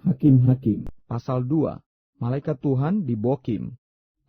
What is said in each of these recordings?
Hakim-Hakim. Pasal 2. Malaikat Tuhan di Bokim.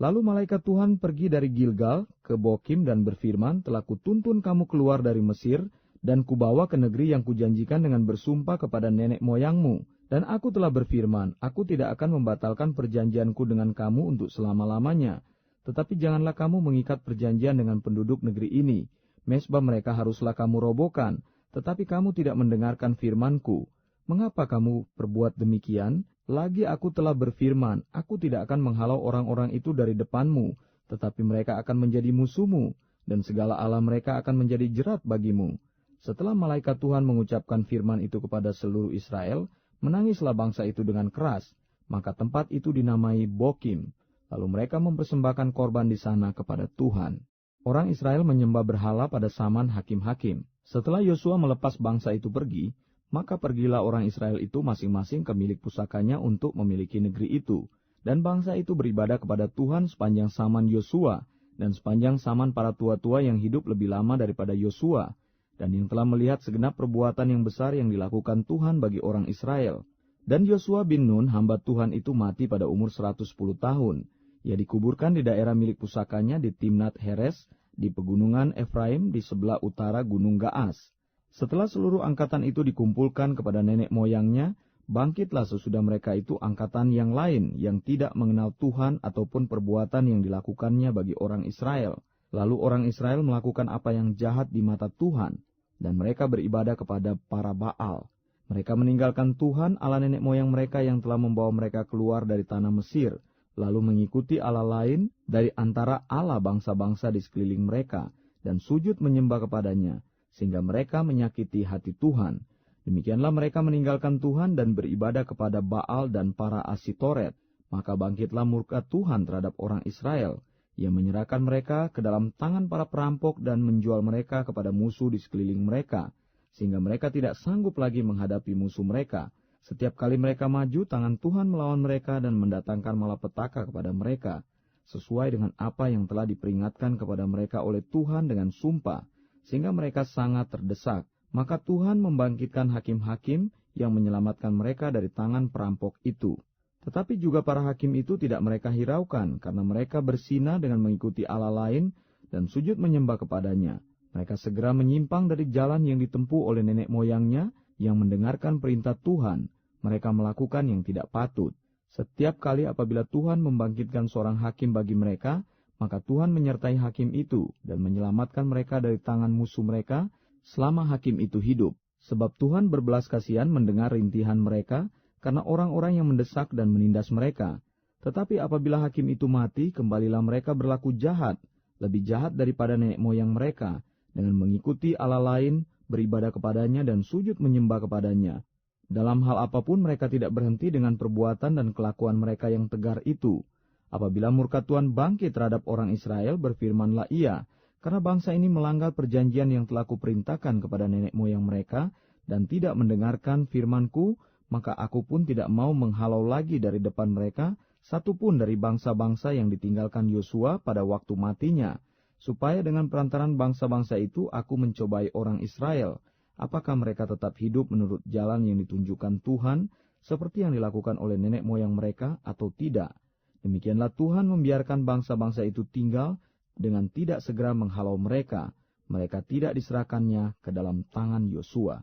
Lalu malaikat Tuhan pergi dari Gilgal ke Bokim dan berfirman, telah kutuntun kamu keluar dari Mesir, dan kubawa ke negeri yang kujanjikan dengan bersumpah kepada nenek moyangmu. Dan aku telah berfirman, aku tidak akan membatalkan perjanjianku dengan kamu untuk selama-lamanya. Tetapi janganlah kamu mengikat perjanjian dengan penduduk negeri ini. Mezbah mereka haruslah kamu robohkan, tetapi kamu tidak mendengarkan firmanku. Mengapa kamu perbuat demikian? Lagi aku telah berfirman, aku tidak akan menghalau orang-orang itu dari depanmu, tetapi mereka akan menjadi musuhmu, dan segala Allah mereka akan menjadi jerat bagimu. Setelah malaikat Tuhan mengucapkan firman itu kepada seluruh Israel, menangislah bangsa itu dengan keras, maka tempat itu dinamai Bokim. Lalu mereka mempersembahkan korban di sana kepada Tuhan. Orang Israel menyembah berhala pada zaman hakim-hakim. Setelah Yosua melepas bangsa itu pergi, maka pergilah orang Israel itu masing-masing ke milik pusakanya untuk memiliki negeri itu. Dan bangsa itu beribadah kepada Tuhan sepanjang zaman Yosua, dan sepanjang zaman para tua-tua yang hidup lebih lama daripada Yosua, dan yang telah melihat segenap perbuatan yang besar yang dilakukan Tuhan bagi orang Israel. Dan Yosua bin Nun, hamba Tuhan itu mati pada umur 110 tahun. Ia dikuburkan di daerah milik pusakanya di Timnat Heres, di pegunungan Efraim di sebelah utara Gunung Gaas. Setelah seluruh angkatan itu dikumpulkan kepada nenek moyangnya, bangkitlah sesudah mereka itu angkatan yang lain yang tidak mengenal Tuhan ataupun perbuatan yang dilakukannya bagi orang Israel. Lalu orang Israel melakukan apa yang jahat di mata Tuhan, dan mereka beribadah kepada para Baal. Mereka meninggalkan Tuhan Allah nenek moyang mereka yang telah membawa mereka keluar dari tanah Mesir, lalu mengikuti Allah lain dari antara Allah bangsa-bangsa di sekeliling mereka, dan sujud menyembah kepadanya, sehingga mereka menyakiti hati Tuhan. Demikianlah mereka meninggalkan Tuhan dan beribadah kepada Baal dan para Asitoret. Maka bangkitlah murka Tuhan terhadap orang Israel. Ia menyerahkan mereka ke dalam tangan para perampok dan menjual mereka kepada musuh di sekeliling mereka, sehingga mereka tidak sanggup lagi menghadapi musuh mereka. Setiap kali mereka maju, tangan Tuhan melawan mereka dan mendatangkan malapetaka kepada mereka, sesuai dengan apa yang telah diperingatkan kepada mereka oleh Tuhan dengan sumpah, sehingga mereka sangat terdesak. Maka Tuhan membangkitkan hakim-hakim yang menyelamatkan mereka dari tangan perampok itu. Tetapi juga para hakim itu tidak mereka hiraukan, karena mereka berzina dengan mengikuti Allah lain dan sujud menyembah kepadanya. Mereka segera menyimpang dari jalan yang ditempuh oleh nenek moyangnya yang mendengarkan perintah Tuhan. Mereka melakukan yang tidak patut. Setiap kali apabila Tuhan membangkitkan seorang hakim bagi mereka, maka Tuhan menyertai hakim itu dan menyelamatkan mereka dari tangan musuh mereka selama hakim itu hidup. Sebab Tuhan berbelas kasihan mendengar rintihan mereka karena orang-orang yang mendesak dan menindas mereka. Tetapi apabila hakim itu mati, kembalilah mereka berlaku jahat, lebih jahat daripada nenek moyang mereka, dengan mengikuti Allah lain, beribadah kepadanya dan sujud menyembah kepadanya. Dalam hal apapun mereka tidak berhenti dengan perbuatan dan kelakuan mereka yang tegar itu. Apabila murka Tuhan bangkit terhadap orang Israel, berfirmanlah ia, karena bangsa ini melanggar perjanjian yang telah kuperintahkan kepada nenek moyang mereka, dan tidak mendengarkan firmanku, maka aku pun tidak mau menghalau lagi dari depan mereka, satupun dari bangsa-bangsa yang ditinggalkan Yosua pada waktu matinya, supaya dengan perantaran bangsa-bangsa itu aku mencobai orang Israel, apakah mereka tetap hidup menurut jalan yang ditunjukkan Tuhan, seperti yang dilakukan oleh nenek moyang mereka, atau tidak. Demikianlah Tuhan membiarkan bangsa-bangsa itu tinggal dengan tidak segera menghalau mereka. Mereka tidak diserahkannya ke dalam tangan Yosua.